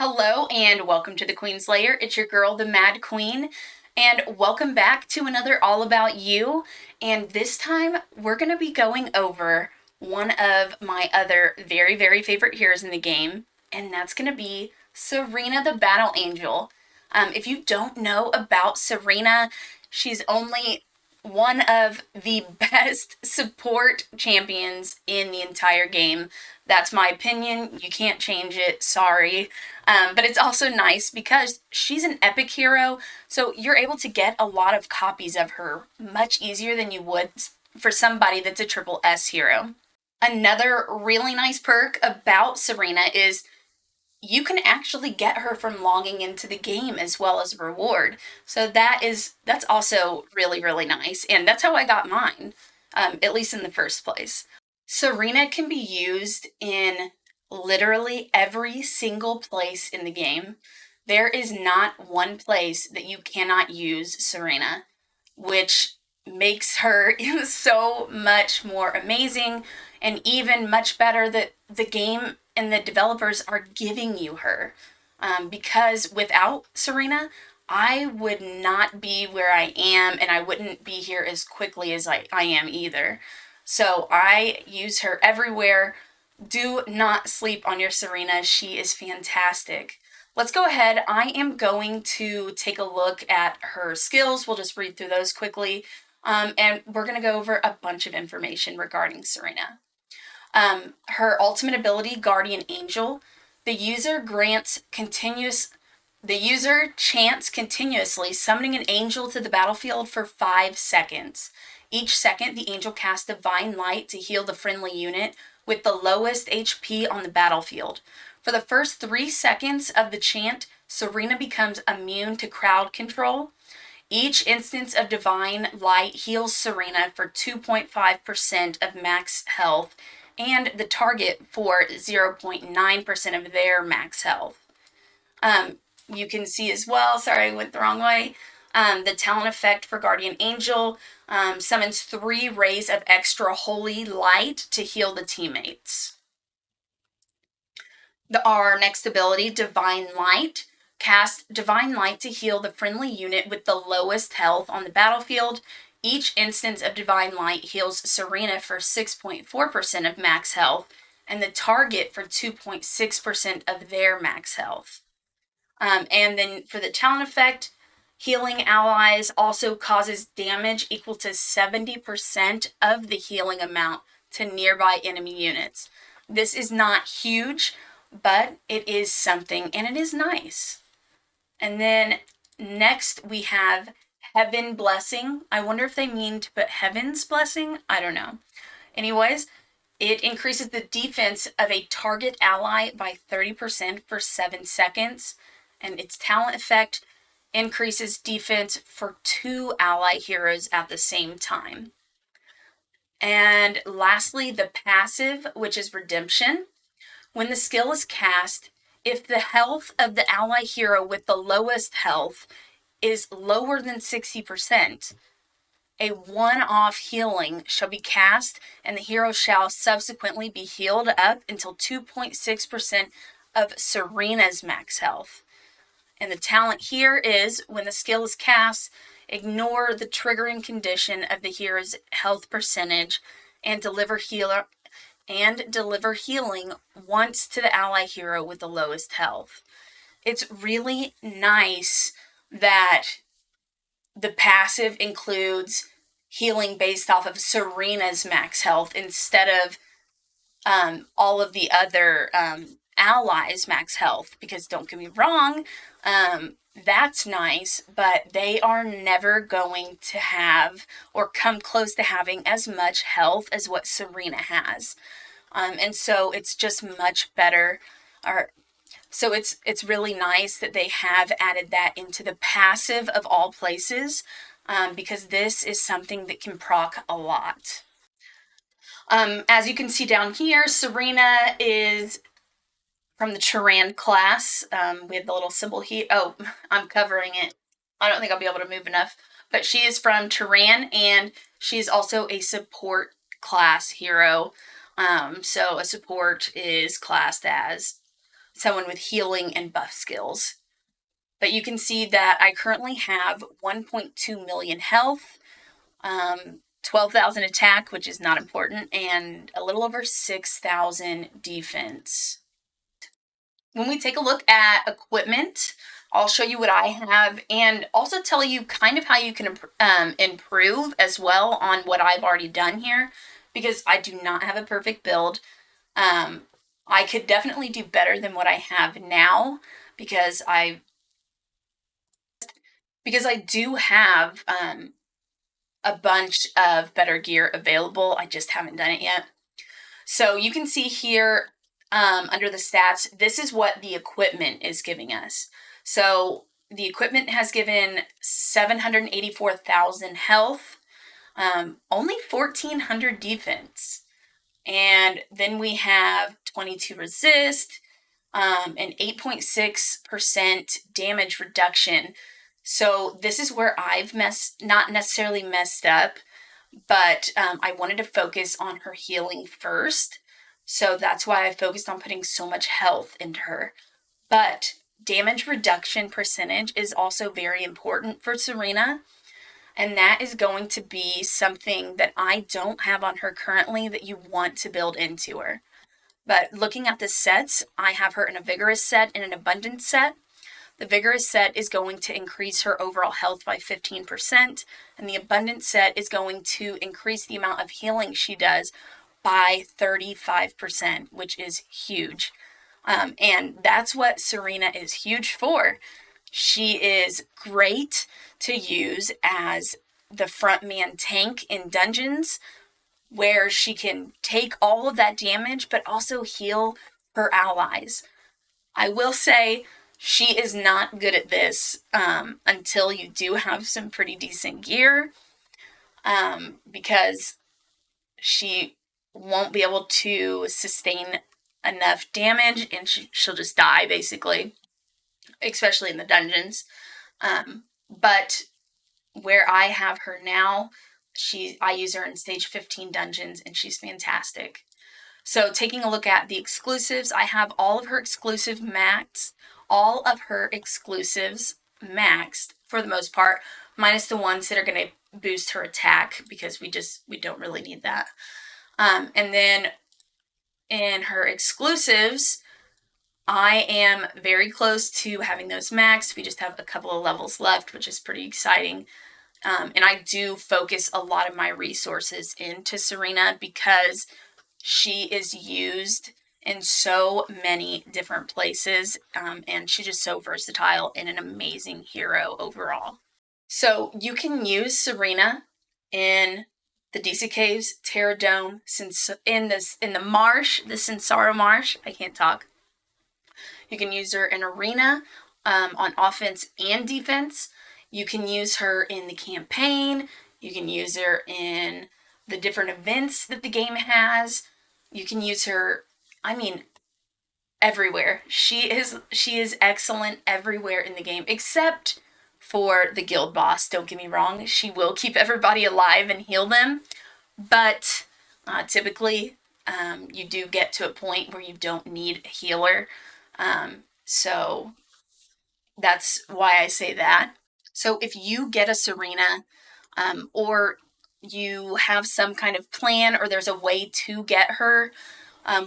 Hello and welcome to the Queen's Lair. It's your girl, the Mad Queen, and welcome back to another All About You. And this time we're going to be going over one of my other very, very favorite heroes in the game, and that's going to be Serena the Battle Angel. If you don't know about Serena, she's only one of the best support champions in the entire game. That's my opinion. You can't change it. Sorry. But it's also nice because she's an epic hero, so you're able to get a lot of copies of her much easier than you would for somebody that's a triple S hero. Another really nice perk about Serena is you can actually get her from logging into the game as well as a reward. So that's also really, really nice. And that's how I got mine, at least in the first place. Serena can be used in literally every single place in the game. There is not one place that you cannot use Serena, which makes her so much more amazing and even much better that the game and the developers are giving you her. Because without Serena, I would not be where I am and I wouldn't be here as quickly as I am either. So I use her everywhere. Do not sleep on your Serena. She is fantastic. Let's go ahead. I am going to take a look at her skills. We'll just read through those quickly. And we're going to go over a bunch of information regarding Serena. Her ultimate ability, Guardian Angel. The user chants continuously, summoning an angel to the battlefield for 5 seconds. Each second, the angel casts Divine Light to heal the friendly unit with the lowest HP on the battlefield. For the first 3 seconds of the chant, Serena becomes immune to crowd control. Each instance of Divine Light heals Serena for 2.5% of max health and the target for 0.9% of their max health. You can see as well, sorry, I went the wrong way, the talent effect for Guardian Angel summons 3 rays of extra holy light to heal the teammates. Our next ability, Divine Light. Cast Divine Light to heal the friendly unit with the lowest health on the battlefield. Each instance of Divine Light heals Serena for 6.4% of max health and the target for 2.6% of their max health. And then for the talent effect, healing allies also causes damage equal to 70% of the healing amount to nearby enemy units. This is not huge, but it is something, and it is nice. And then next we have Heaven Blessing. I wonder if they mean to put Heaven's Blessing. I don't know. Anyways, it increases the defense of a target ally by 30% for 7 seconds. And its talent effect increases defense for 2 ally heroes at the same time. And lastly, the passive, which is Redemption. When the skill is cast, if the health of the ally hero with the lowest health is lower than 60%, a one-off healing shall be cast, and the hero shall subsequently be healed up until 2.6% of Serena's max health. And the talent here is, when the skill is cast, ignore the triggering condition of the hero's health percentage and deliver healing once to the ally hero with the lowest health. It's really nice that the passive includes healing based off of Serena's max health instead of all of the other allies' max health, because don't get me wrong, that's nice, but they are never going to have or come close to having as much health as what Serena has. And so it's just much better. So it's really nice that they have added that into the passive of all places, because this is something that can proc a lot. As you can see down here, Serena is from the Turan class. We have the little symbol here. Oh, I'm covering it. I don't think I'll be able to move enough. But she is from Turan, and she's also a support class hero. So a support is classed as someone with healing and buff skills. But you can see that I currently have 1.2 million health, 12,000 attack, which is not important, and a little over 6,000 defense. When we take a look at equipment, I'll show you what I have and also tell you kind of how you can improve as well on what I've already done here, because I do not have a perfect build. I could definitely do better than what I have now, because I do have a bunch of better gear available. I just haven't done it yet. So you can see here under the stats, this is what the equipment is giving us. So the equipment has given 784,000 health, only 1,400 defense. And then we have 22 resist, and 8.6% damage reduction. So this is where I've not necessarily messed up, but I wanted to focus on her healing first. So that's why I focused on putting so much health into her. But damage reduction percentage is also very important for Serena. And that is going to be something that I don't have on her currently that you want to build into her. But looking at the sets, I have her in a vigorous set and an abundance set. The vigorous set is going to increase her overall health by 15%, and the abundance set is going to increase the amount of healing she does by 35%, which is huge. And that's what Serena is huge for. She is great to use as the front man tank in dungeons, where she can take all of that damage but also heal her allies. I will say she is not good at this until you do have some pretty decent gear, because she won't be able to sustain enough damage, and she'll just die basically, especially in the dungeons. But where I have her now, I use her in stage 15 dungeons, and she's fantastic. So taking a look at the exclusives, I have all of her exclusives maxed for the most part, minus the ones that are going to boost her attack, because we don't really need that. And then in her exclusives, I am very close to having those maxed. We just have a couple of levels left, which is pretty exciting. And I do focus a lot of my resources into Serena, because she is used in so many different places, and she's just so versatile and an amazing hero overall. So you can use Serena in the DC Caves, Terra Dome, in the marsh, the Sinsaro Marsh. I can't talk. You can use her in Arena, on offense and defense. You can use her in the campaign. You can use her in the different events that the game has. You can use her, everywhere. She is excellent everywhere in the game, except for the guild boss. Don't get me wrong, she will keep everybody alive and heal them, but typically you do get to a point where you don't need a healer. So that's why I say that. So if you get a Serena, or you have some kind of plan, or there's a way to get her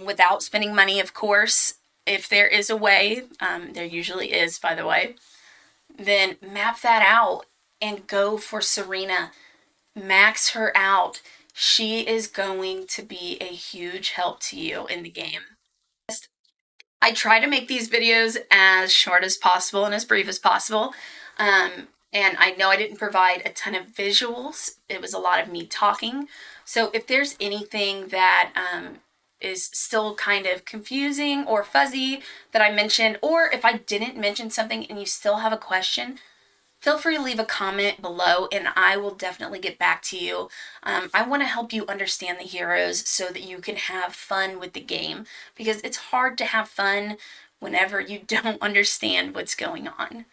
without spending money, of course, if there is a way, there usually is, by the way, then map that out and go for Serena. Max her out. She is going to be a huge help to you in the game. I try to make these videos as short as possible and as brief as possible. And I know I didn't provide a ton of visuals. It was a lot of me talking. So if there's anything that is still kind of confusing or fuzzy that I mentioned, or if I didn't mention something and you still have a question, feel free to leave a comment below and I will definitely get back to you. I want to help you understand the heroes so that you can have fun with the game, because it's hard to have fun whenever you don't understand what's going on.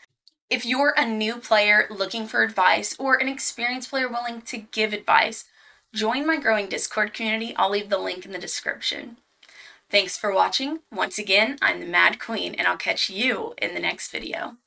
If you're a new player looking for advice, or an experienced player willing to give advice, join my growing Discord community. I'll leave the link in the description. Thanks for watching. Once again, I'm the Mad Queen, and I'll catch you in the next video.